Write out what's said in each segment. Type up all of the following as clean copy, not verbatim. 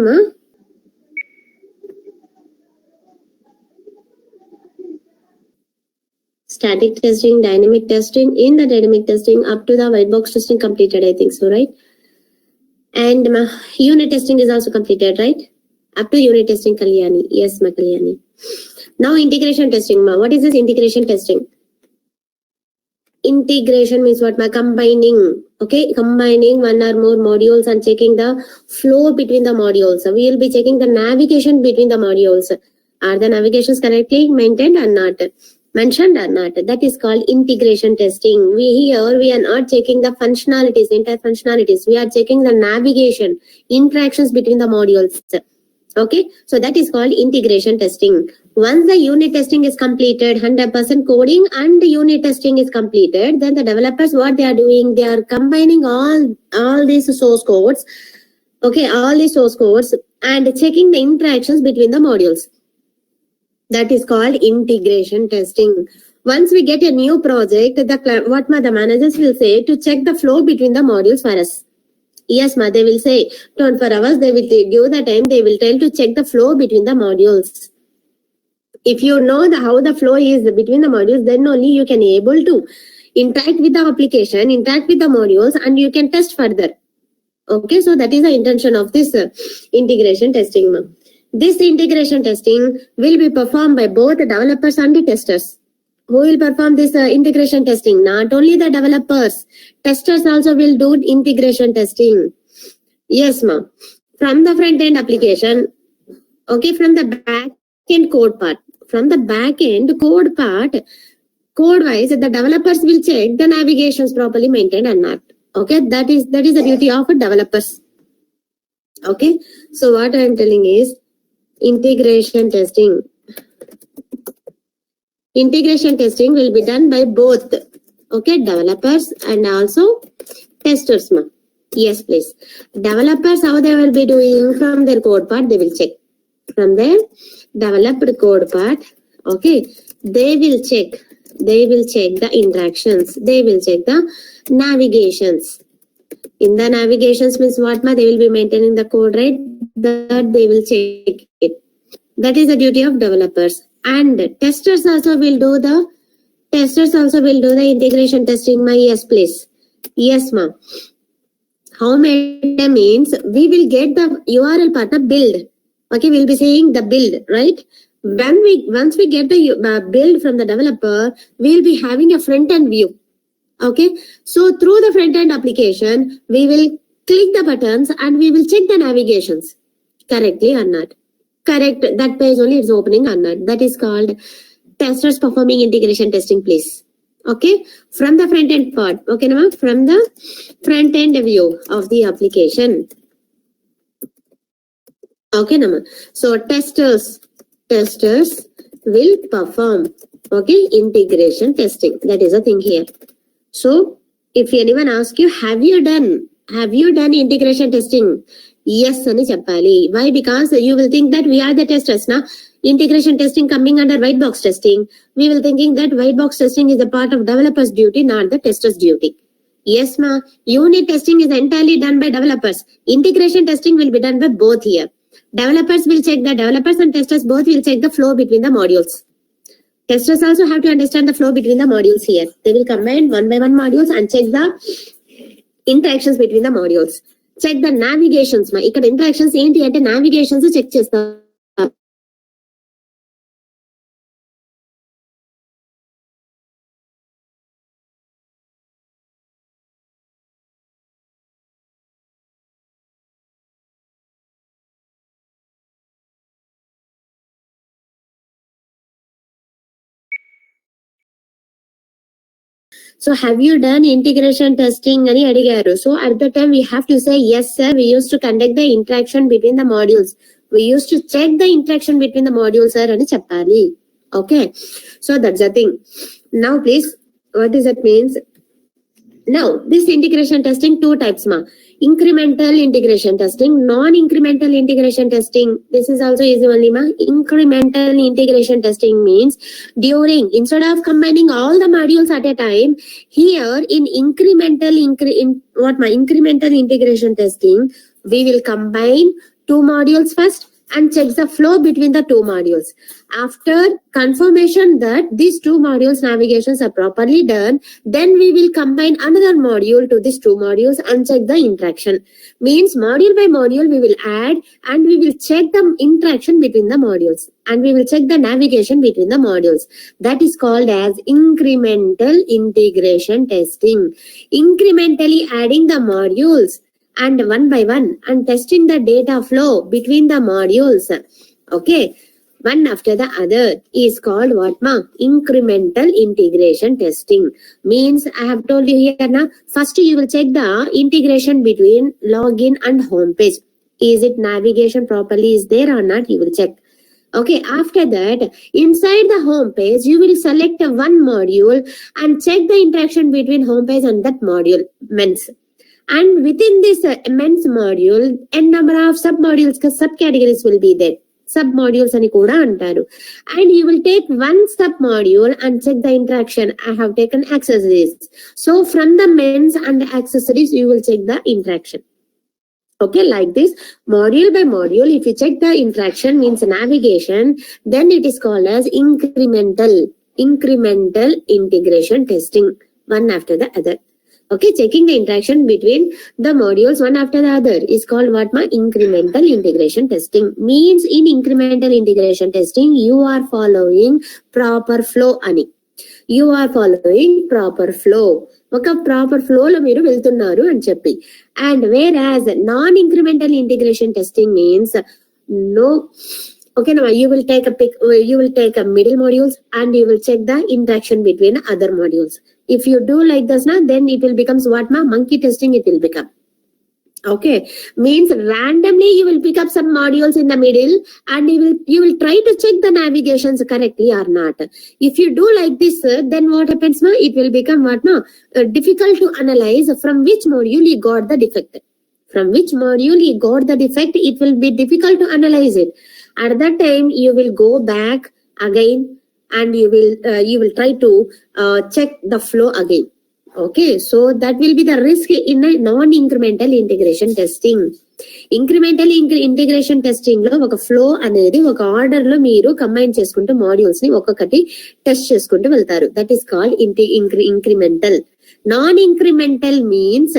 ma? Static testing, dynamic testing. In the dynamic testing, up to the white box testing completed, I think so, right? And unit testing is also completed, right? Up to unit testing, Kalyani. Yes, ma, Kalyani. Now integration testing, ma. What is this integration testing? Integration means what, ma? Combining. Okay, combining one or more modules and checking the flow between the modules. We will be checking the navigation between the modules. Are the navigations correctly maintained or not? Mentioned or not? That is called integration testing. We are not checking the functionalities, entire functionalities. We are checking the navigation, interactions between the modules. Okay, so that is called integration testing. Once the unit testing is completed, 100% coding and unit testing is completed, then the developers, what they are doing, they are combining all these source codes. Okay, all these source codes and checking the interactions between the modules. That is called integration testing. Once we get a new project, the managers will say to check the flow between the modules for us. Yes, ma, they will say 24 hours, they will give the time, they will tell to check the flow between the modules. If you know how the flow is between the modules, then only you can able to interact with the application, interact with the modules, and you can test further. Okay, so that is the intention of this integration testing, ma. This integration testing will be performed by both the developers and the testers. Who will perform this integration testing? Not only the developers, testers also will do integration testing. Yes, ma. From the front end application, okay, from the back end code part. From the back end code part, code wise, the developers will check the navigations properly maintained or not. Okay, that is the duty of developers. Okay, so what I am telling is integration testing. Integration testing will be done by both, okay, developers and also testers, ma. Yes, please. Developers, how they will be doing from their code part, they will check. From their developed code part, okay, they will check the interactions, they will check the navigations. In the navigations means what, ma? They will be maintaining the code, right? That they will check it. That is the duty of developers. And testers also will do the integration testing, ma. Yes, please. Yes, ma. How meta means we will get the URL part of build. Okay, we'll be saying the build, right? Once we get the build from the developer, we'll be having a front end view. Okay, so through the front end application, we will click the buttons and we will check the navigations correctly or not. Correct, that page only is opening or not. That is called testers performing integration testing, please. Okay, from the front end part. Okay, now from the front end view of the application. Okay, now so testers will perform, okay, integration testing. That is a thing here. So if anyone asks you, have you done integration testing? Yes, ani cheppali. Why? Because you will think that we are the testers, na? Integration testing coming under white box testing. We will thinking that white box testing is a part of developers' duty, not the testers' duty. Yes, ma. Unit testing is entirely done by developers. Integration testing will be done by both here. Developers will check the developers and testers both will check the flow between the modules. Testers also have to understand the flow between the modules here. They will combine one by one modules and check the interactions between the modules. Check the navigations. Ikkada interactions enti ante navigations check chestam. So have you done integration testing ani adigaru. So at the time we have to say yes sir, we used to conduct the interaction between the modules. We used to check the interaction between the modules sir ani cheppali. Okay, so that's the thing. Now please, what does that means? Now this integration testing, two types, ma. Incremental integration testing, non-incremental integration testing. This is also easy only, ma. Incremental integration testing means instead of combining all the modules at a time, here in incremental integration testing, we will combine two modules first and checks the flow between the two modules. After confirmation that these two modules navigations are properly done, then we will combine another module to these two modules and check the interaction. Means module by module we will add and we will check the interaction between the modules and we will check the navigation between the modules. That is called as incremental integration testing. Incrementally adding the modules and one by one and testing the data flow between the modules, okay, one after the other is called what ma? Incremental integration testing. Means I have told you here now, first you will check the integration between login and home page. Is it navigation properly is there or not? You will check. Okay, after that, inside the home page, you will select one module and check the interaction between home page and that module. Means, and within this immense module, n number of sub-modules, subcategories will be there. Sub-modules ani kuda antaru. And you will take one sub-module and check the interaction. I have taken accessories. So from the men's and accessories, you will check the interaction. Okay, like this, module by module, if you check the interaction means navigation, then it is called as incremental integration testing, one after the other. Okay, checking the interaction between the modules one after the other is called what ma? Incremental integration testing. Means in incremental integration testing, you are following proper flow ani. You are following proper flow. ఒక proper flow లో మీరు వెళ్తున్నారు అని చెప్పి. And where as non incremental integration testing means no. Okay, now you will take a middle modules and you will check the interaction between other modules. If you do like this now, then it will becomes what ma? Monkey testing it will become. Okay, means randomly you will pick up some modules in the middle and you will try to check the navigations correctly or not. If you do like this, then what happens ma? It will become what ma? Difficult to analyze from which module you got the defect. From which module you got the defect, it will be difficult to analyze it. At that time, you will go back again and you will try to check the flow again. Okay, so that will be the risk in a non-incremental integration testing. Incremental integration testing లో ఒక flow అనేది ఒక order లో మీరు combine చేసుకుంటూ modules ని ఒక్కొక్కటి test చేసుకుంటూ వెళ్తారు. That is called incremental. Non-incremental means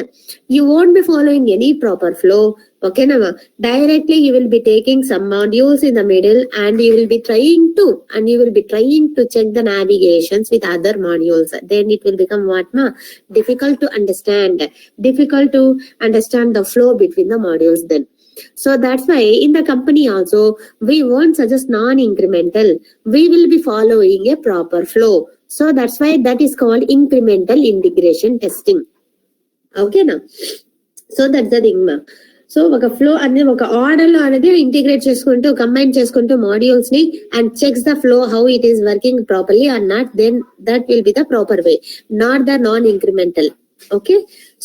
you won't be following any proper flow. Okay, now directly you will be taking some modules in the middle and you will be trying to check the navigations with other modules. Then it will become what ma? Difficult to understand the flow between the modules then. So that's why in the company also we won't suggest non-incremental. We will be following a proper flow. So that's why that is called incremental integration testing. Okay now. So that's the thing ma. So ఒక flow అనేది ఒక order లో అనేది integrate చేసుకుంటూ combine చేసుకుంటూ modules ని and checks the flow how it is working properly or not, then that will be the proper way, not the non incremental. Okay,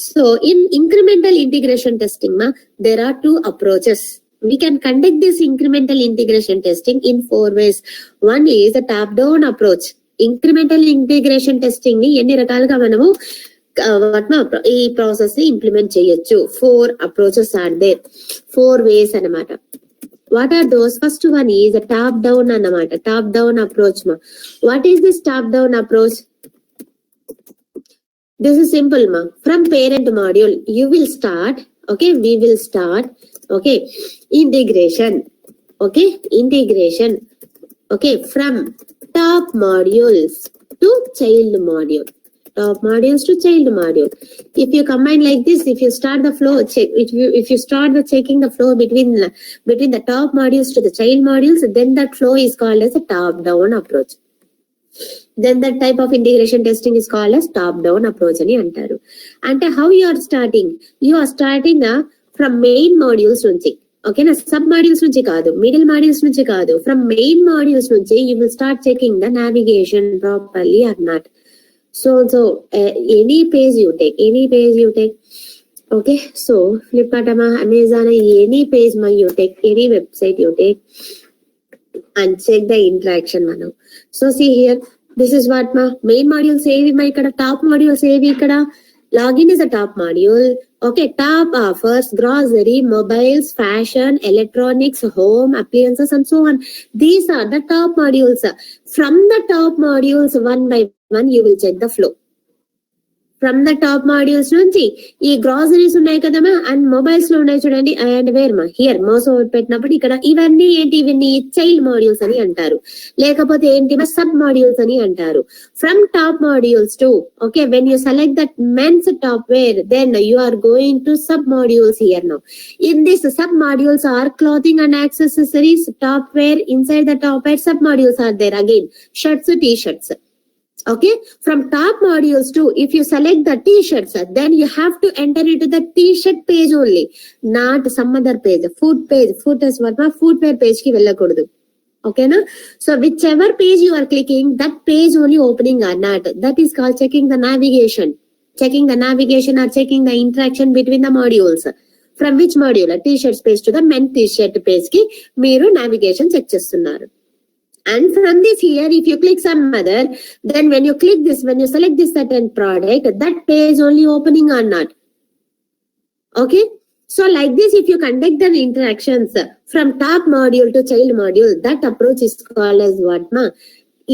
so in incremental integration testing ma, there are two approaches. We can conduct this incremental integration testing in 4 ways. One is the top down approach. Incremental integration testing ni ఎన్ని రకాలుగా మనము ఈ process ని implement చేయొచ్చు. 4 approaches are there, 4 ways అన్నమాట. What are those? First one is a top down అన్నమాట. Top down approach ma. What is this top down approach? This is simple ma. From parent module you will start, okay, we will start, okay, integration, okay, okay, from top modules to child module. Top modules to child module. If you combine like this, if you start the flow check, if you start the checking the flow between the top modules to the child modules, then that flow is called as a top down approach. Then that type of integration testing is called as top down approach ani antaru. Ante how you are starting from main modules nunchi. Okay na, sub modules nunchi kaadu, middle modules nunchi kaadu, from main modules nunchi you will start checking the navigation properly or not. So any page you take, okay, so Flipkart ma, Amazon, any page ma you take, any website you take and check the interaction manu. So see here, this is what ma main module ఏవి మా ఇక్కడ, top modules ఏవి ఇక్కడ. Login is a top module, Okay, top offers, grocery, mobiles, fashion, electronics, home, appliances, and so on. These are the top modules. From the top modules, one by one, you will check the flow. From the top modules నుంచి ఈ groceries ఉన్నాయి కదమ్మా and mobiles లో ఉన్నాయి చూడండి and wear మా here mouse పెట్టినప్పుడు ఇక్కడ ఇవన్నీ ఏంటి ఇవన్నీ చైల్డ్ మాడ్యూల్స్ అని అంటారు లేకపోతే ఏంటి సబ్ మాడ్యూల్స్ అని అంటారు from top modules to okay when you select that men's top wear then you are going to sub modules here now in this sub modules are clothing and accessories top wear inside the top wear sub modules are there again shirts t-shirts. Okay, from top modules too, if you select the t-shirts, then you have to enter into the t-shirt page only, not some other page. Food page, footwear page ki vellakudu. Okay na? So whichever page you are clicking, that page only opening or not. That is called checking the navigation. Checking the navigation or checking the interaction between the modules. From which module? T-shirts page to the men t-shirt page ki meeru navigation check chestunnaru. And from this here, if you click some other, then when you click this, when you select this certain product, that page only opening or not. Okay. So like this, if you conduct the interactions from top module to child module, that approach is called as what ma?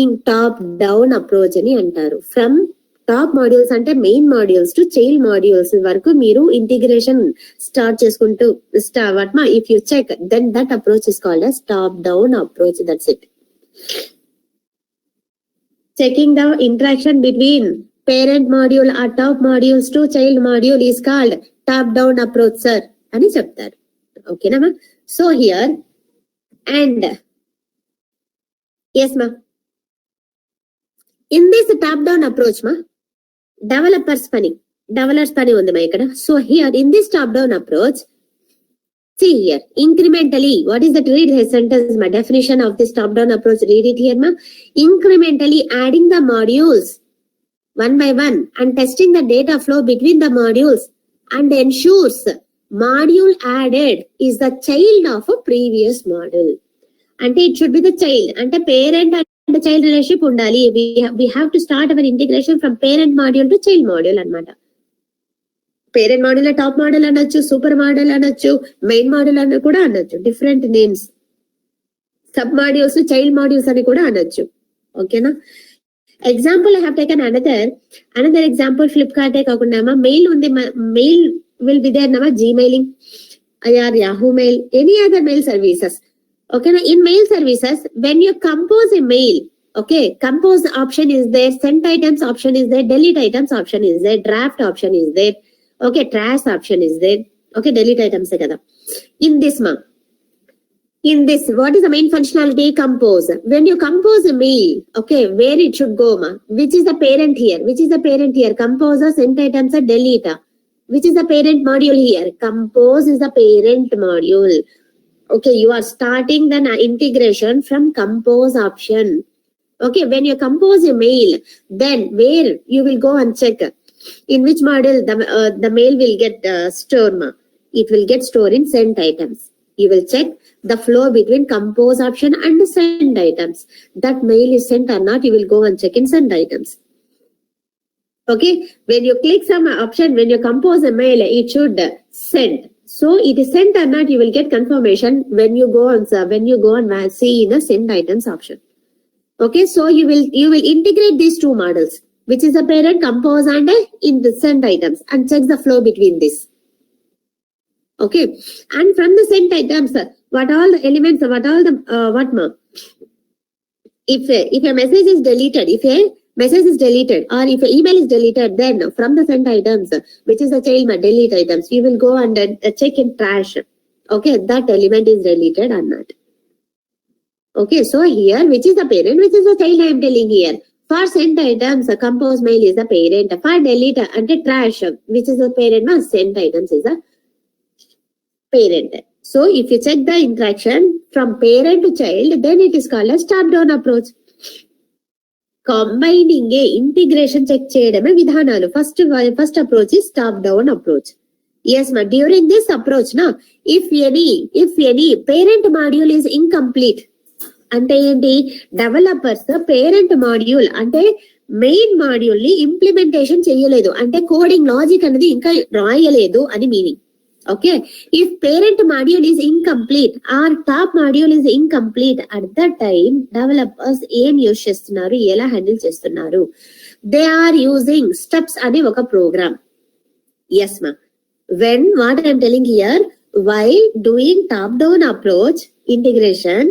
In top down approach ani antaru. From top modules ante main modules to child modules varaku meeru integration start cheskuntu what ma? If you check, then that approach is called as top down approach. That's it. Checking the interaction between parent module or top modules to child module is called top down approach, sir. Ani cheptaru. Okay na ma? So here and yes ma. In this top down approach ma, developers pani undi ma ikkada. So here in this top down approach, see here, incrementally, what is that? Read his sentence, my definition of this top-down approach. Read it here, ma. Incrementally adding the modules one by one and testing the data flow between the modules and ensures module added is the child of a previous module. And it should be the child. And the parent and the child relationship undali. We have to start our integration from parent module to child module anamata. Parent model top model అనొచ్చు super model అనొచ్చు main model అని కూడా అనొచ్చు different names sub modules child modules అని కూడా అనొచ్చు ఓకేనా example I have taken another example ఫ్లిప్కార్టే కాకుండా మెయిల్ ఉంది మెయిల్ విల్ బి దేర్ నమా జీమెయిలింగ్ or Yahoo mail any other mail services ఓకేనా in mail services when you compose a mail okay compose option is there sent items option is there delete items option is there draft option is there okay trash option is there okay delete items kada in this what is the main functionality compose when you compose a mail okay where it should go ma which is the parent here compose sent items delete which is the parent module here compose is the parent module okay you are starting the integration from compose option. Okay, when you compose a mail, then where you will go and check in which module the mail will get stored. It will get stored in sent items. You will check the flow between compose option and sent items. That mail is sent or not, you will go and check in sent items. Okay, when you click some option, when you compose a mail, it should send. So it is sent or not, you will get confirmation when you go and see in the sent items option. Okay, so you will integrate these two models, which is the parent compose and in the sent items, and check the flow between this. Okay, and from the sent items, what all the elements, if a message is deleted, or if an email is deleted, then from the sent items, which is the child delete items, you will go and check in trash. Okay, that element is deleted or not. Okay, so here, which is the parent, which is the child I am telling here. For sent items, compose mail is the parent. For delete and trash, which is the parent, sent items is the parent. So, if you check the interaction from parent to child, then it is called as top-down approach. Combining a integration check cheyadame vidhanalu. First approach is top-down approach. Yes, ma. During this approach, if any parent module is incomplete, అంటే ఏంటి developers parent module అంటే main module ని implementation చేయలేదు అంటే coding logic అనేది ఇంకా రాయలేదు అని meaning. Okay, if parent module is incomplete or top module is incomplete at the time developers ఏం యూజ్ చేస్తున్నారు, ఎలా హ్యాండిల్ చేస్తున్నారు? దే ఆర్ యూజింగ్ స్టెప్స్ అనే ఒక ప్రోగ్రామ్. ఎస్ మా, when what I'm telling here, while doing top-down approach integration,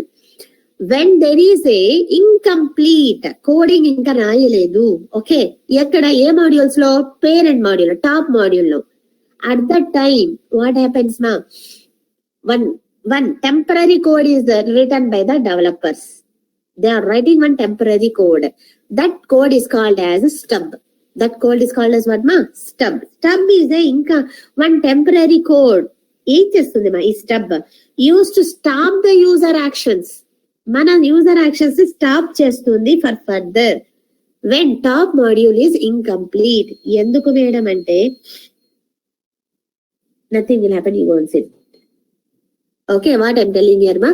when there is a incomplete coding ఇంకా రాయలేదు. Okay, ఎక్కడ ఏ మాడ్యూల్స్ లో? పేరెంట్ మాడ్యూల్, టాప్ మాడ్యూల్ లో. At the time what happens మా, one temporary code is written by the developers. They are writing one temporary code. That code is called as a stub. That code is called as what ma? Stub. Stub is a ఇంకా one temporary code. ఏం చేస్తుంది మా ఈ stub? Use to stop the user actions. మన user actions stop చేస్తుంది for further when top module is incomplete. ఎందుకు madam అంటే nothing will happen, you won't see. Okay, what I'm telling here మా,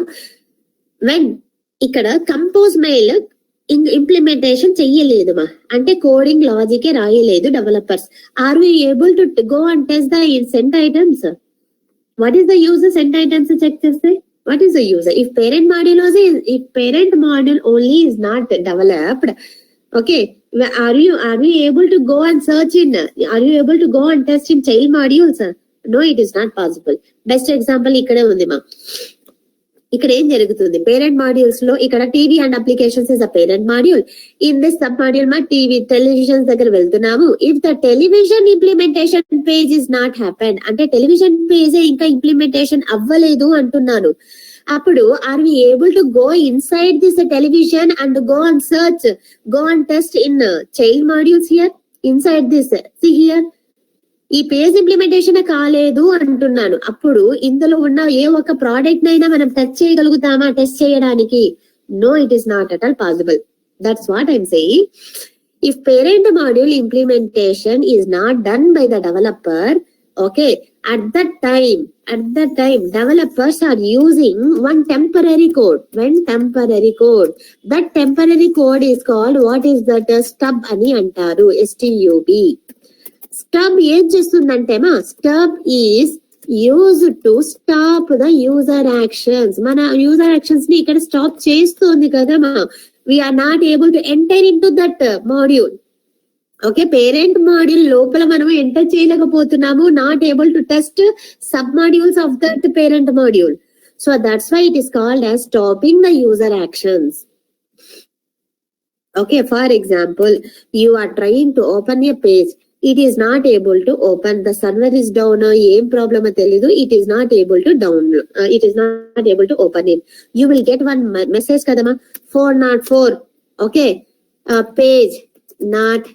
when ఇక్కడ కంపోజ్ మెయిల్ ఇంప్లిమెంటేషన్ చెయ్యలేదు మా అంటే coding logic రాయలేదు developers. Are we able to go and test the sent items? What is the user sent items check cheste? What is the user? If parent module only is not developed, okay, are you able to go and search in? Are you able to go and test in child modules? No, it is not possible. Best example ikkade undi ma. ఇక్కడ ఏం జరుగుతుంది? Parent modules లో ఇక్కడ TV and applications is a parent module. In this sub module మా TV televisions దగ్గర వెళ్తున్నాము. If the television implementation page is not happen అంటే television page ఇంకా ఇంప్లిమెంటేషన్ అవ్వలేదు అంటున్నాను. అప్పుడు are we able to go inside this television and go and search, go and test in child modules here inside this? See here, ఈ page implementation కాలేదు అంటున్నాను. అప్పుడు ఇందులో ఉన్న ఏ ఒక్క ప్రోడక్ట్ నైనా మనం టచ్ చేయగలుగుతామా టెస్ట్ చేయడానికి? No, it is not at all possible. That's what I'm saying. If parent module implementation is not done by the developer, okay, at that time developers are using one temporary code. When temporary code, that temporary code is called, what is that? Stub అని అంటారు, stub. Stub ఏం చేస్తుందంటే మా, stub is use to stop the user actions. మన user actions ని ఇక్కడ stop చేస్తుంది కదా మా. We are not able to enter in to that module. Okay, parent module లోపల మనం ఎంటర్ చేయలేకపోతున్నాము. Not able to test sub modules of that parent module. So that's why it is called as stopping the user actions. Okay, for example, you are trying to open a page. It is not able to open. The server is down. Em problem తెలియదు. It is not able to download. It is not able to open it. You will get one message kadama, 404. Okay, page not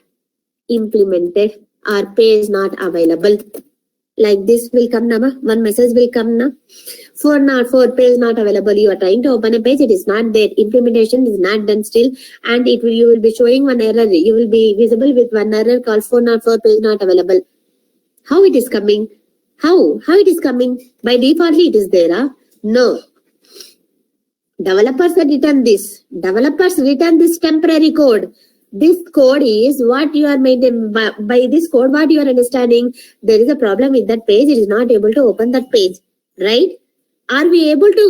implemented or page not available. Like this will come na, one message will come na, 404 page not available. You are trying to open a page, it is not there. Implementation is not done still, and you will be showing one error. You will be visible with one error called 404 page not available. How it is coming? How it is coming? By default it is there. No. Developers have written this. Developers written this temporary code. This code is what you are maintaining. By this code, what you are understanding? There is a problem with that page. It is not able to open that page, right? Are we able to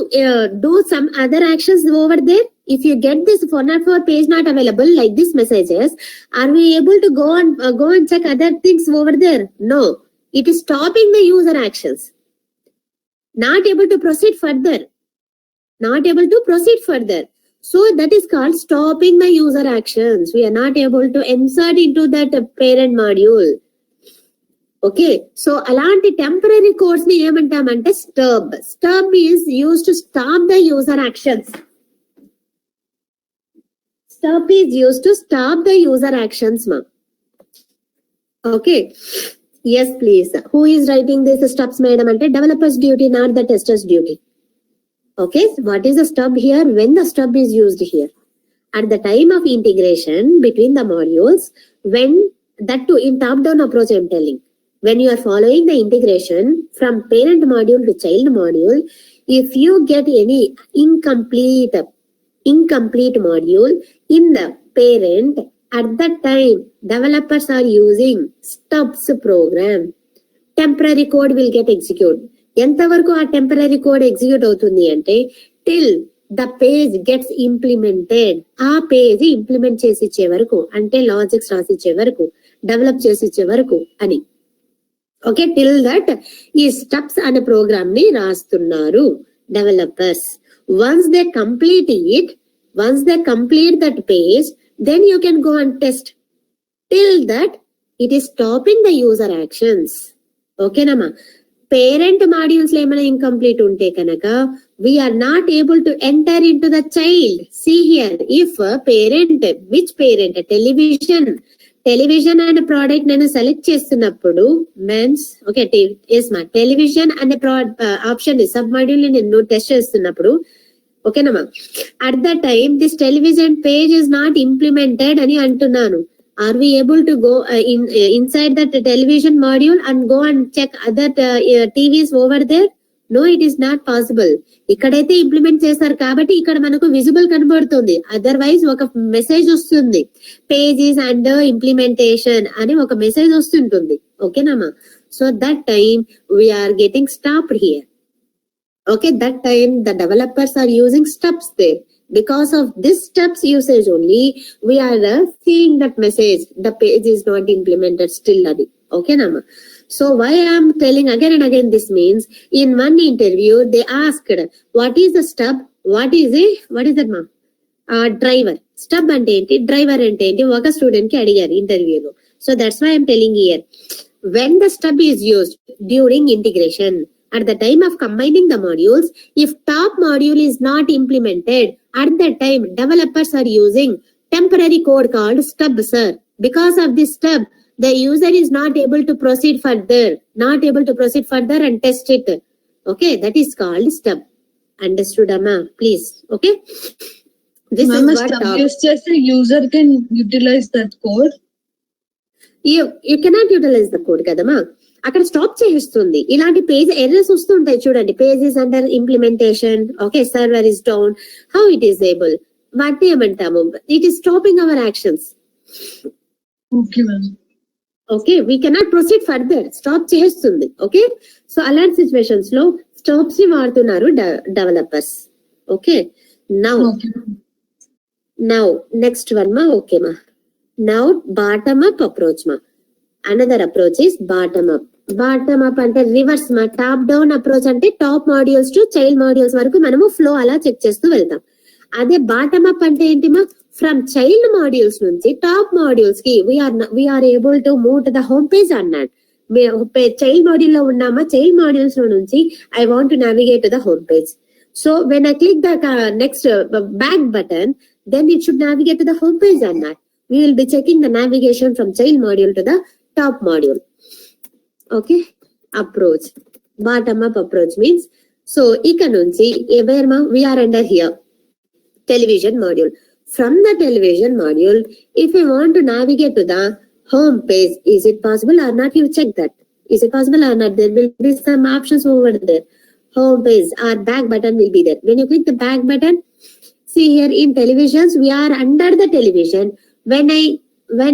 do some other actions over there? If you get this 404 page not available, like this messages, are we able to go and check other things over there? No. It is stopping the user actions. Not able to proceed further. Not able to proceed further. So that is called stopping the user actions. We are not able to insert into that parent module. Okay, so అలాంటి temporary codes ని ఏమంటామంటే stub. Stub is use to stop the user actions. Stub is use to stop the user actions మా. Okay, yes please. Who is writing this stubs madam ante developers duty, not the testers duty. Okay, what is the stub here? When the stub is used here at the time of integration between the modules, when that too in top down approach I am telling, when you are following the integration from parent module to child module, if you get any incomplete module in the parent at that time developers are using stubs program. Temporary code will get executed. ఎంతవరకు ఆ temporary code execute అవుతుంది అంటే till the page gets implemented. ఆ page implement చేసి ఇచ్చే వరకు, అంటే logics రాసిచ్చే వరకు, డెవలప్ చేసి ఇచ్చే వరకు అని. ఓకే, టిల్ దట్ ఈ స్టెప్స్ అనే ప్రోగ్రామ్ ని రాస్తున్నారు developers. Once they complete it, once they complete that page, then you can go and test. Till that it is stopping the user actions. ఓకేనమ్మా. పేరెంట్ మాడ్యూల్స్ లో ఏమైనా incomplete ఉంటే కనుక we are not able to enter into the child. See here, if parent, which parent, television అనే product నేను select చేస్తున్నప్పుడు men's, okay yes మా television అనే ఆప్షన్ సబ్ మాడ్యూల్ ని నేను టెస్ట్ చేస్తున్నప్పుడు, ఓకేనమ్మా, at the time this television page is not implemented అని అంటున్నాను. Are we able to go inside that television module and go and check other TVs over there? No, it is not possible. ఇక్కడైతే implement చేస్తారు కాబట్టి ఇక్కడ మనకు visible కనబడుతుంది. Otherwise ఒక message వస్తుంది, పేజెస్ అండ్ ఇంప్లిమెంటేషన్ అని ఒక మెసేజ్ వస్తుంటుంది. ఓకేనమ్మా. So that time we're getting stopped here. Okay, that time the developers are using steps there. Because of this steps usage only, we are seeing that message, the page is not implemented still. Okay, Nama. So why I am telling again and again, this means in one interview they asked, what is the step? What is that, ma? Driver. Step ante enti, driver ante enti, oka student ki adigaru interview lo. So that's why I am telling here, when the step is used during integration, at the time of combining the modules, if top module is not implemented, at that time developers are using temporary code called stub, sir. Because of this stub, the user is not able to proceed further and test it. Okay, that is called stub. Understood, Amma? Please. Okay. This Mama, is what stub is just a user can utilize that code. You cannot utilize the code, kadama. అక్కడ stop చేస్తుంది. ఇలాంటి page errors వస్తుంటాయి చూడండి, pages under implementation, okay, server is down, how it is able, వాటిని ఏమంటాము, it is stopping hour actions. Okay, we cannot proceed further, stop చేస్తుంది. Okay, so అలాంటి situations లో స్టాప్స్ ని వాడుతున్నారు developers. Okay, now next one మా. Okay మా, now bottom up approach మా. Another approach is bottom up. Bottom up అంటే reverse మా. టాప్ డౌన్ అప్రోచ్ అంటే top modules to child modules వరకు మనము ఫ్లో అలా చెక్ చేస్తూ అదే బాటమ్ అప్ అంటే ఏంటి మా, ఫ్రమ్ చైల్డ్ మాడ్యూల్స్ నుంచి టాప్ మాడ్యూల్స్ కి we're able to move to the home page అన్నాడు. చైల్డ్ మాడ్యూల్ లో ఉన్నామా, చైల్డ్ మాడ్యూల్స్ లో నుంచి I want to navigate to the home page. So when I click the next back button, then it should navigate to the home page అన్నాడు. We will be checking the navigation from child module to the top module. Okay, approach. Bottom up approach means, so ఇక్కడ నుంచి where ma, we are under here television module. From the television module, if you want to navigate to the home page, is it possible or not? You check that. Is it possible or not? There will be some options over there. Home page or back button will be there. When you click the back button, see here in televisions, we are under the television. When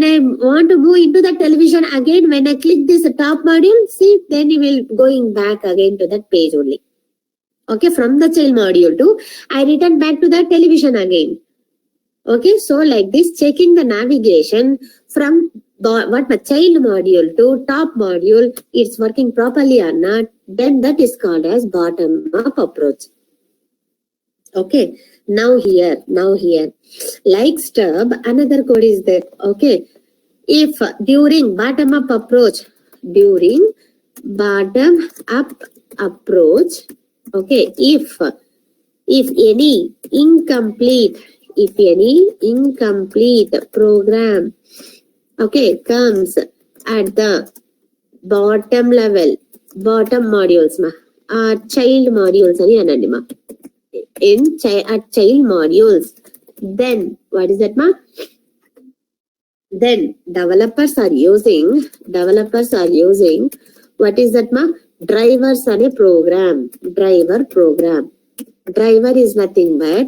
I want to move into the television again, when I click this top module, see, then you will going back again to that page only. Okay, from the child module to, I return back to the television again. Okay, so like this, checking the navigation from the child module to top module, it's working properly or not, then that is called as bottom up approach. Okay, now here, like stub, another code is there. Okay, if during bottom up approach, okay, if any incomplete program, okay, comes at the bottom level, bottom modules ma, or child modules ani anandi ma, at child modules, then what is that ma, then developers are using what is that ma, drivers ane program. Driver is nothing but,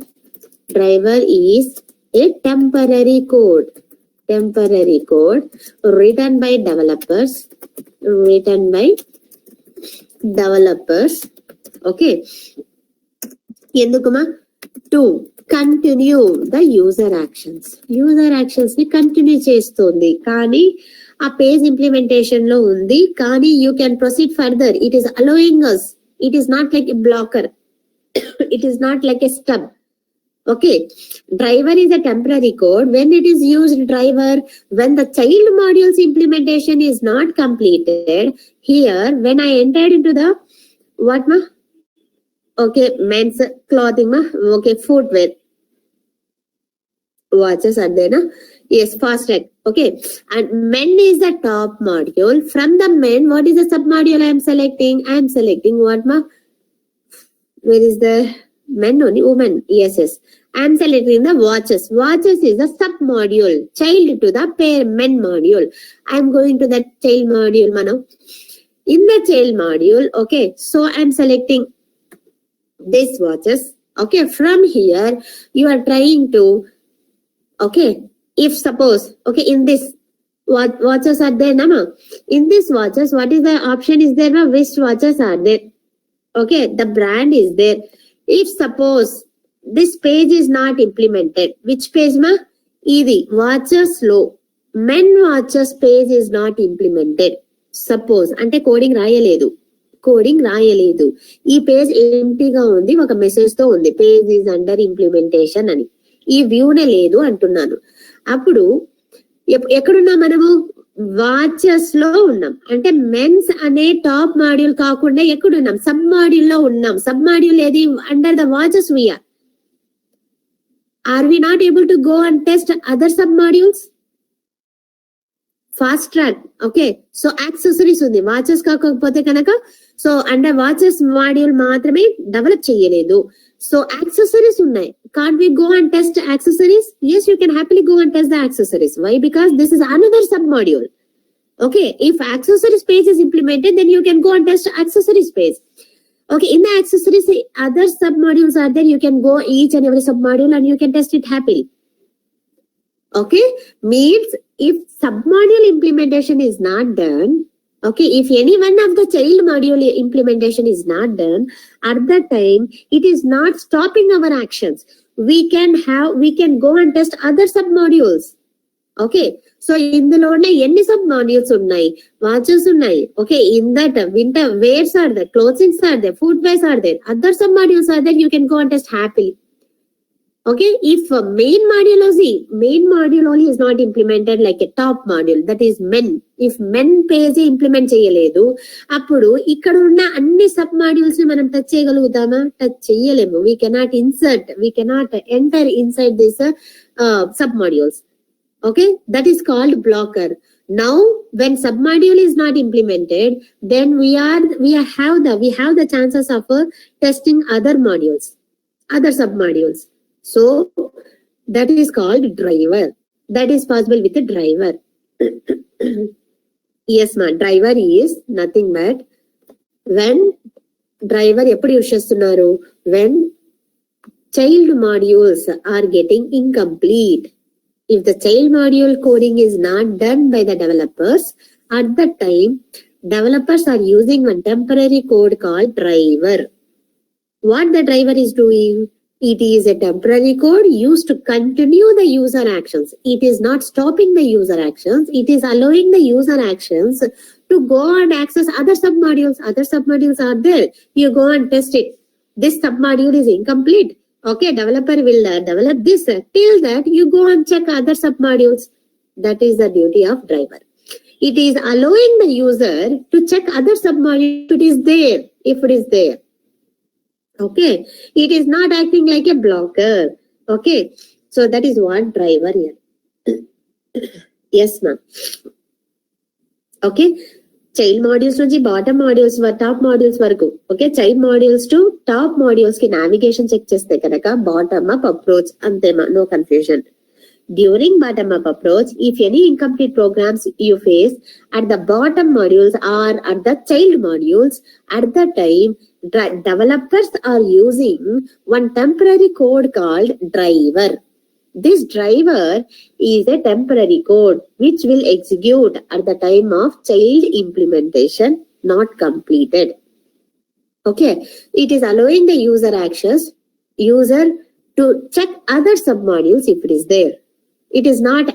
driver is a temporary code. temporary code written by developers. Okay. Endukuma? To continue the user actions. User actions ni continue chestundi. Kani a page implementation lo undi. Kani you can proceed further. It is allowing us. It is not like a blocker. It is not like a stub. Okay. Driver is a temporary code. When it is used driver, when the child modules implementation is not completed, here when I entered into the what ma? Okay, men's clothing ma? Okay, footwear. Watches are there na? Yes, fast track. Okay. And men is the top module. From the men, what is the sub module I am selecting? I am selecting what ma? Where is the men only? Women. Yes. I am selecting the watches. Watches is the sub module. Child to the pair men module. I am going to that child module, Mano. In the child module, okay. So I am selecting this watches. Okay. From here, you are trying to, okay. If suppose, okay, in this what watches are there, Nama? In this watches, what is the option is there? Na? Which watches are there? Okay, the brand is there. If suppose this page is not implemented, which page ma? Idi watches low. Men watches page is not implemented. Suppose ante coding రాయలేదు. ఈ page ఎంటీగా ఉంది, ఒక message తో ఉంది, page is under implementation అని. ఈ వ్యూనే లేదు అంటున్నాను. అప్పుడు ఎక్కడున్నాం మనము? వాచెస్ లో ఉన్నాం. అంటే మెన్స్ అనే టాప్ మాడ్యూల్ కాకుండా ఎక్కడున్నాం? సబ్ మాడ్యూల్ లో ఉన్నాం. సబ్ మాడ్యూల్ ఏది? Under the watches we're. Are we not able to go and test other sub modules? Fast track. Okay. So accessories ఉంది. Watches కాకపోతే కనుక సో అండర్ వాచెస్ మాడ్యూల్ మాత్రమే develop చేయలేదు. So accessories ఉన్నాయి. Can't we go and test accessories? Yes, you can happily go and test the accessories. Why? Because this is another sub module. Okay. If accessories page is implemented, then you can go and test accessories page. Okay, in the accessories, other sub modules are there. You can go each and every sub module and you can test it happily. Okay, means if sub module implementation is not done, okay, if any one of the child module implementation is not done, at that time it is not stopping our actions. We can go and test other sub modules. Okay, so ఇందులోనే ఎన్ని sub modules ఉన్నాయి? Watches ఉన్నాయి. Okay, in that winter wears are there, clothings are there, footwears are there, other sub modules are there. You can go and test happily. Okay, if main module only is not implemented like a top module, that is men. If men page implement చేయలేదు, అప్పుడు ఇక్కడ ఉన్న అన్ని sub modules ని మనం touch చేయగలుగుతామా? Touch చేయలేము. We cannot enter inside this sub modules. Okay, that is called blocker. Now, when submodule is not implemented, then we have the chances of testing other modules, other submodules. So that is called driver. That is possible with the driver. Yes, ma'am. Driver is nothing but when driver ఎప్పుడు use చేస్తున్నారు? When child modules are getting incomplete. If the child module coding is not done by the developers, at that time, developers are using one temporary code called driver. What the driver is doing? It is a temporary code used to continue the user actions. It is not stopping the user actions. It is allowing the user actions to go and access other submodules. Other submodules are there. You go and test it. This submodule is incomplete. Okay, developer will develop this. Till that, you go and check other submodules. That is the duty of driver. It is allowing the user to check other submodules if it is there. If it is there. Okay, it is not acting like a blocker. Okay, so that is what driver here. Yes, ma'am. Okay. Child modules నుంచి bottom modules top modules వరకు. Okay, child modules to top modules కి navigation check చేస్తే కనుక bottom up approach అంతేమా, no confusion. During bottom up approach, if any incomplete programs you face at the bottom modules or at the child modules, at the time developers are using one temporary code called driver. This driver is a temporary code which will execute at the time of child implementation not completed. Okay, it is allowing the user to check other submodules if it is there. It is not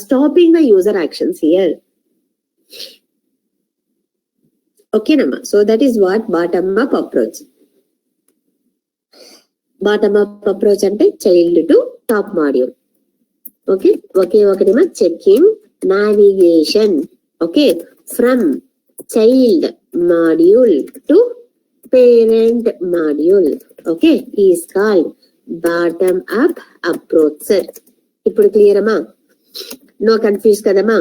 stopping the user actions here. Okay, Nama. So that is what bottom-up approach. Bottom-up approach ante child to top module. Okay, Nama. Checking navigation. Okay, from child module to parent module. Okay, is called bottom-up approach, sir. ఇప్పుడు clear అమ్మా? No confuse కదమ్మా?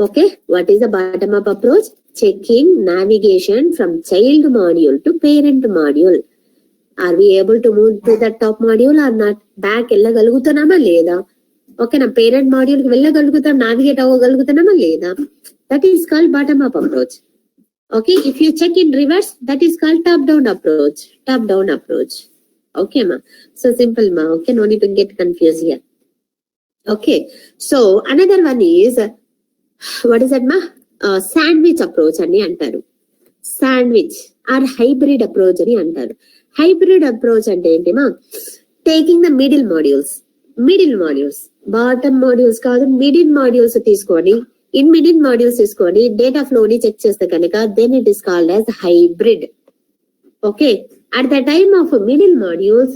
Okay, what is the bottom up approach? Checking navigation from child module to parent module. Are we able to move to the top module or not? Back వెళ్ళగలుగుతున్నామా లేదా? ఓకేనా, parent module కి వెళ్ళగలుగుతాం, navigate అవ్వగలుగుతున్నామా లేదా? That is called bottom up approach. Okay, if you check in reverse, that is called top down approach. Okay, ma. So simple, ma. Okay, no need to get confused here. Okay, so another one is, what is that, ma? Sandwich approach ani antaru. Sandwich or hybrid approach ani antaru. Hybrid approach ante enti, ma? Taking the middle modules, bottom modules kaadu, middle modules తీసుకోండి. In middle modules తీసుకోండి, data flow ని check చేస్తే కనుక then it is called as hybrid. Okay, at the time of middle modules,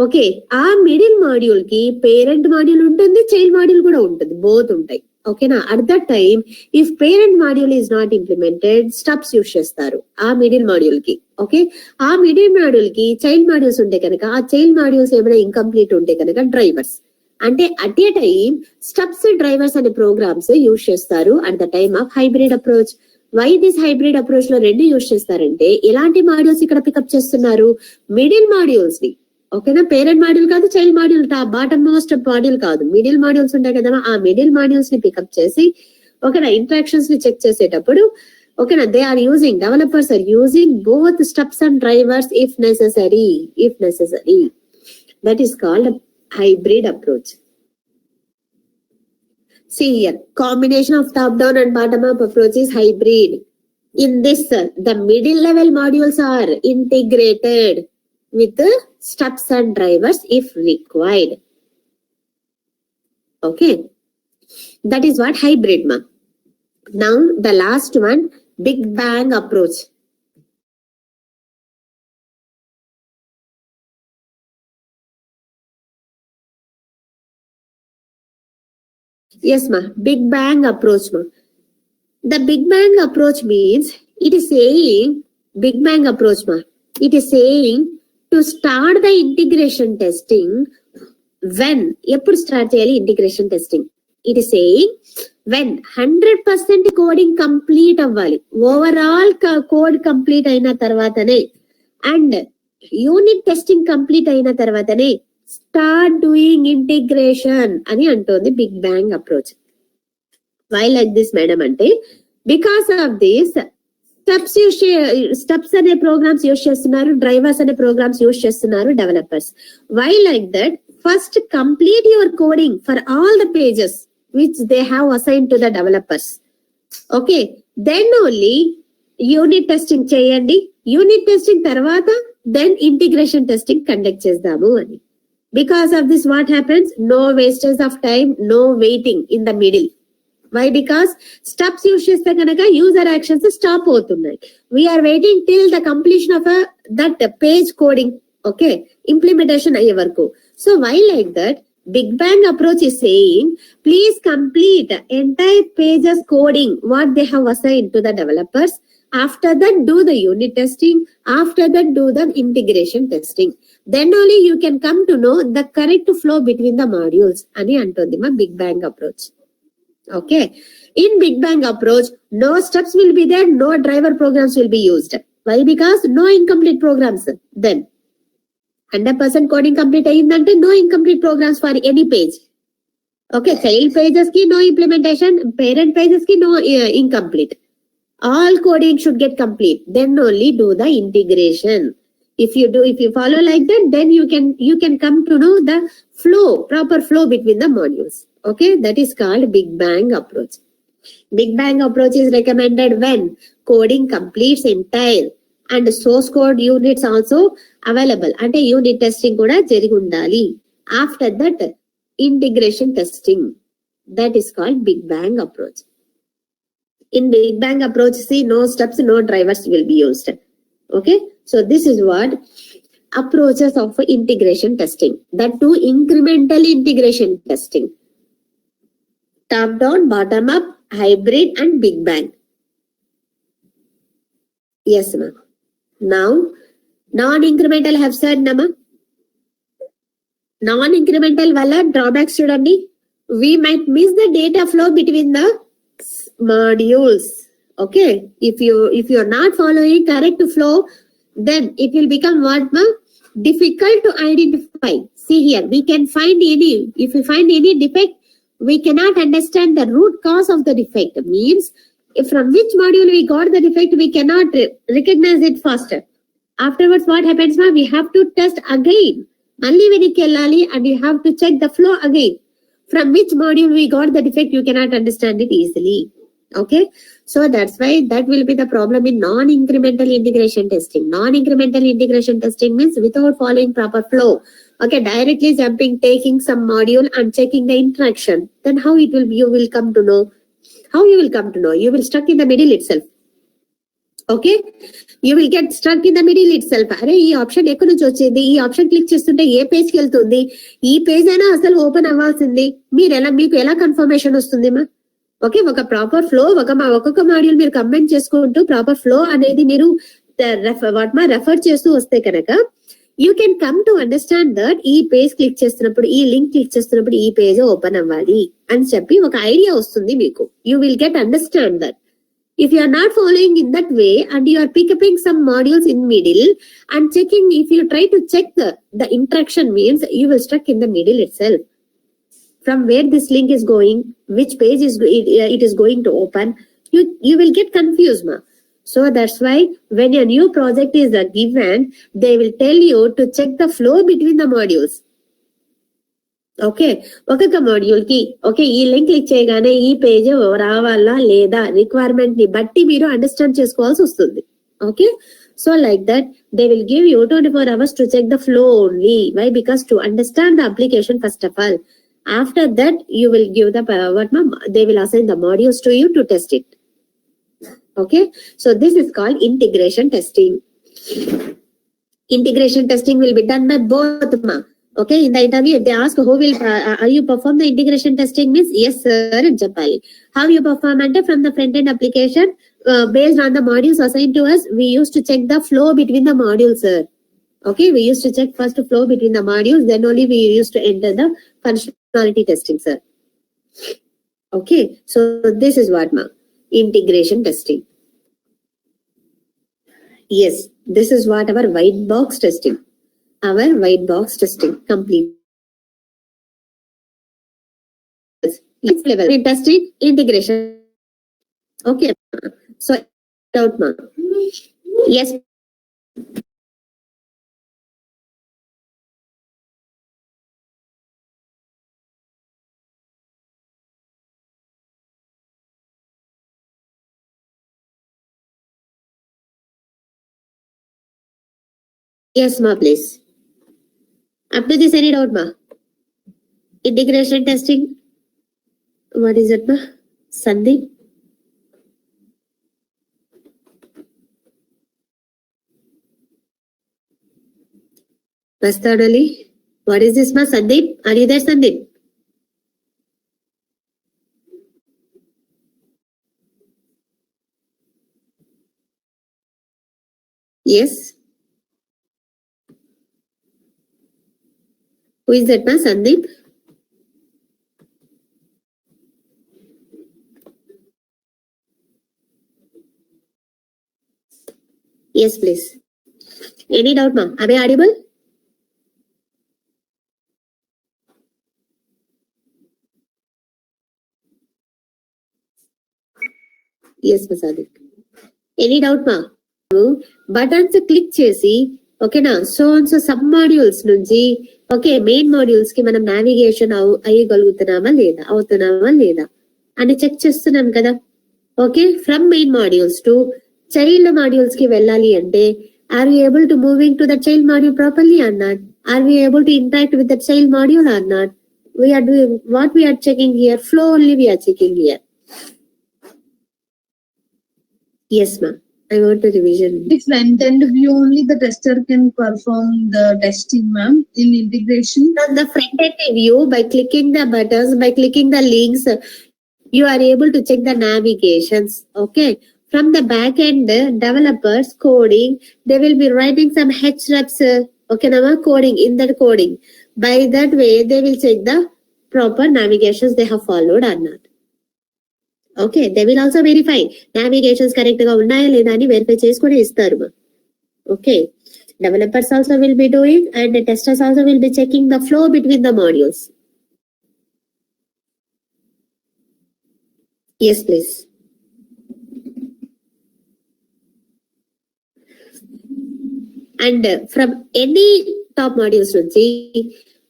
okay, ఆ middle module కి parent module ఉంటుంది, child module కూడా ఉంటుంది, బోత్ ఉంటాయి. ఓకేనా, at that time if parent module is not implemented, stubs use చేస్తారు ఆ middle module కి. ఓకే, ఆ మిడిల్ మాడ్యూల్ కి చైల్డ్ మాడ్యూల్స్ ఉంటే కనుక, ఆ చైల్డ్ మాడ్యూల్స్ ఏమైనా ఇన్కంప్లీట్ ఉంటే కనుక డ్రైవర్స్ అంటే at a time stubs drivers అనే ప్రోగ్రామ్స్ యూజ్ చేస్తారు at the time of hybrid approach. Why this hybrid approach లో రెండు యూజ్ చేస్తారంటే, ఎలాంటి మాడ్యూల్స్ ఇక్కడ పికప్ చేస్తున్నారు? మిడిల్ మాడ్యూల్స్ ని. ఓకేనా, పేరెంట్ మాడ్యూల్ కాదు, child module, bottom most module కాదు, మిడిల్ మాడ్యూల్స్ ఉంటాయి కదా, ఆ మిడిల్ మాడ్యూల్స్ ని పికప్ చేసి ఓకేనా ఇంటరాక్షన్స్ ని చెక్ చేసేటప్పుడు ఓకేనా they are using, developers are using both stubs and drivers if necessary. That is called hybrid approach. See here, combination of top down and bottom up approach is hybrid. In this, the middle level modules are integrated with the stubs and drivers if required. Okay, that is what hybrid, ma. Now the last one, big bang approach. Yes, ma. Big bang approach, ma. The big bang approach means, it is saying, big bang approach, ma. It is saying to start the integration testing when, ఎప్పుడు start చేయాలి integration testing? It is saying when 100% coding complete అవ్వాలి, overall code complete అయిన తర్వాతనే, and unit testing complete అయిన తర్వాతనే start doing integration అని అంటోంది big bang approach. Why like this madam అంటే, బికాస్ ఆఫ్ దిస్ స్టెప్స్ అనే ప్రోగ్రామ్స్ యూస్ చేస్తున్నారు, డ్రైవర్స్ అనే ప్రోగ్రామ్స్ యూస్ చేస్తున్నారు developers. Why like that? First complete your coding for all the pages which they have assign to the developers. Okay, then only unit testing చేయండి, unit testing తర్వాత then integration testing conduct చేద్దాము అని. Because of this, what happens? No wastage of time, no waiting in the middle. Why? Because steps use chesthe kanaka user actions stop avutunnayi. We are waiting till the completion of that page coding. Okay, implementation ayye varaku. So why like that? Big bang approach is saying, please complete entire pages coding what they have assigned to the developers. After that, do the unit testing. After that, do the integration testing. Then only you can come to know the correct flow between the modules. Ani antondi ma big bang approach. Okay. In big bang approach, no steps will be there, no driver programs will be used. Why? Because no incomplete programs. Then 100% coding complete ayindante, no incomplete programs for any page. Okay, child pages ki no implementation, parent pages ki no incomplete. All coding should get complete. Then only do the integration. If you follow like that, then you can come to know the proper flow between the modules. Okay, that is called Big Bang approach. Big Bang approach is recommended when coding completes entire and source code units also available. Ante unit testing kuda jerigi undali. After that, integration testing. That is called Big Bang approach. In Big Bang approach, see, no steps, no drivers will be used. Okay, so this is what approaches of integration testing. That too, incremental integration testing. Top down, bottom up, hybrid and Big Bang. Yes, ma'am. Now, non-incremental have said, nama. Non-incremental wala drawbacks chudandi. We might miss the data flow between the modules. Okay, if you're not following correct flow, then it will become what, ma'am? Difficult to identify. See here, we can find if we find any defect, we cannot understand the root cause of the defect. Means from which module we got the defect, we cannot recognize it faster. Afterwards, what happens, ma'am? We have to test again. Only when you kellali, and you have to check the flow again. From which module we got the defect, you cannot understand it easily. Okay, so that's why that will be the problem in non-incremental integration testing. Non-incremental integration testing means without following proper flow. Okay, directly jumping, taking some module and checking the interaction. Then how it will be, you will come to know. How you will come to know? You will stuck in the middle itself. Okay, you will get stuck in the middle itself. అరే ఈ option ఎక్కడి నుంచి వచ్చింది, ఈ option click చేస్తుంటే ఏ page కి వెళ్తుంది, ఈ పేజ్ అయినా అసలు ఓపెన్ అవ్వాల్సింది, మీకు ఎలా కన్ఫర్మేషన్ వస్తుంది మా? ఓకే, ఒక ప్రాపర్ ఫ్లో ఒక్కొక్క మాడ్యూల్ మీరు కంబైన్ చేసుకుంటూ ప్రాపర్ ఫ్లో అనేది మీరు రెఫర్ చేస్తూ వస్తే కనుక you can come to understand that ఈ పేజ్ క్లిక్ చేస్తున్నప్పుడు, ఈ లింక్ క్లిక్ చేస్తున్నప్పుడు ఈ పేజ్ ఓపెన్ అవ్వాలి అని చెప్పి ఒక ఐడియా వస్తుంది మీకు. You will get understand that. If you are not following in that way and you are picking some modules in middle and checking, if you try to check the interaction, means you will stuck in the middle itself. From where this link is going, which page it is going to open, you will get confused, ma. So that's why when a new project is given, they will tell you to check the flow between the modules. Okay, ఒక్కొక్క module కి okay ఈ link click చేయగానే ఈ page రావాలా లేదా requirement ని బట్టి మీరు అండర్స్టాండ్ చేసుకోవాల్సి వస్తుంది. Okay, so like that they will give you 24 hours to check the flow only. Why? Because to understand the application first of all. After that, you will give they will assign the modules to you to test it. Okay, so this is called integration testing. Integration testing will be done by both, ma. Okay, in the interview, if they ask who will, are you perform the integration testing, means yes sir and Japali. How you perform ante from the front end application, based on the modules assigned to us, we used to check the flow between the modules, sir. Okay, we used to check first flow between the modules, then only we used to enter the functionality testing, sir. Okay, so this is what, ma, integration testing. Yes, this is what our white box testing. Our white box testing complete. Next level in testing, integration. Okay, so out, ma. Yes. Yes, ma, please. Up to this, any doubt, ma? Integration testing. What is it, ma? Sandeep? Mastadali? What is this, ma? Sandeep? Are you there, Sandeep? Yes. Who is that, ma? Sandeep? Yes, please. Any doubt, ma? Am I audible? Yes, ma, Sandeep. Any doubt, ma? Buttons click chesi ఓకేనా. So sub modules నుంచి okay main modules కి మనం navigation అయ్యగలుగుతున్నామా లేదా, అవుతున్నామా లేదా అని check చేస్తున్నాం కదా. Okay, from main modules to child modules కి వెళ్ళాలి అంటే are we able to moving to the child module properly or not? Are we able to interact with the child module or not? We are doing what we are checking here, flow only we are checking here. Yes ma'am, I want to revision. The front end view only the tester can perform the testing, ma'am, in integration. On the front end view, by clicking the buttons, by clicking the links, you are able to check the navigations. Okay, from the back end developers coding, they will be writing some hrefs, okay now coding in that coding. By that way they will check the proper navigations they have followed or not. Okay, they will also verify navigations correct ga unnaya leda ani verify chesi kuda istaru. Okay, developers also will be doing and the testers also will be checking the flow between the modules. Yes please. And from any top modules నుంచి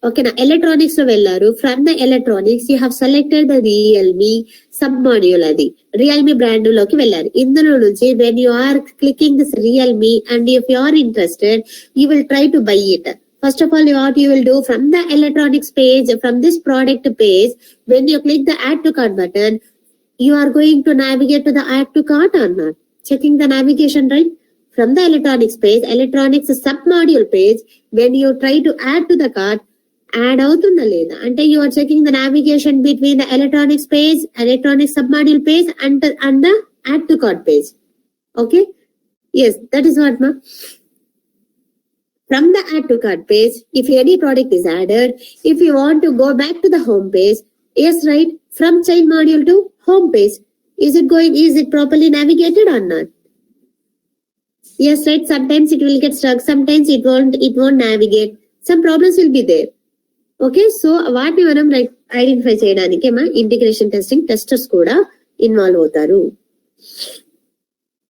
okay నా electronics లో వెళ్ళారు. From the electronics you have selected the Realme sub module, అది Realme brand లోకి వెళ్ళారు. ఇందులో నుంచి when you are clicking this Realme and if you are interested you will try to buy it. First of all, what you will do from the electronics page, from this product page, when you click the add to cart button, you are going to navigate to the add to cart or not? Checking the navigation, right? From the electronics page, electronics sub module page, when you try to add to the cart, add అవుతుందా లేదా అంటే you are checking the navigation between the electronics page, electronics sub module page and the add to cart page. Okay, yes, that is what ma. From the add to cart page, if any product is added, if you want to go back to the home page, yes, right, from child module to home page, is it properly navigated or not? Yes, right, sometimes it will get stuck, sometimes it won't navigate, some problems will be there. Okay, so వాటిని మనం identify చేయడానికి మా integration testing testers కూడా involve అవుతారు.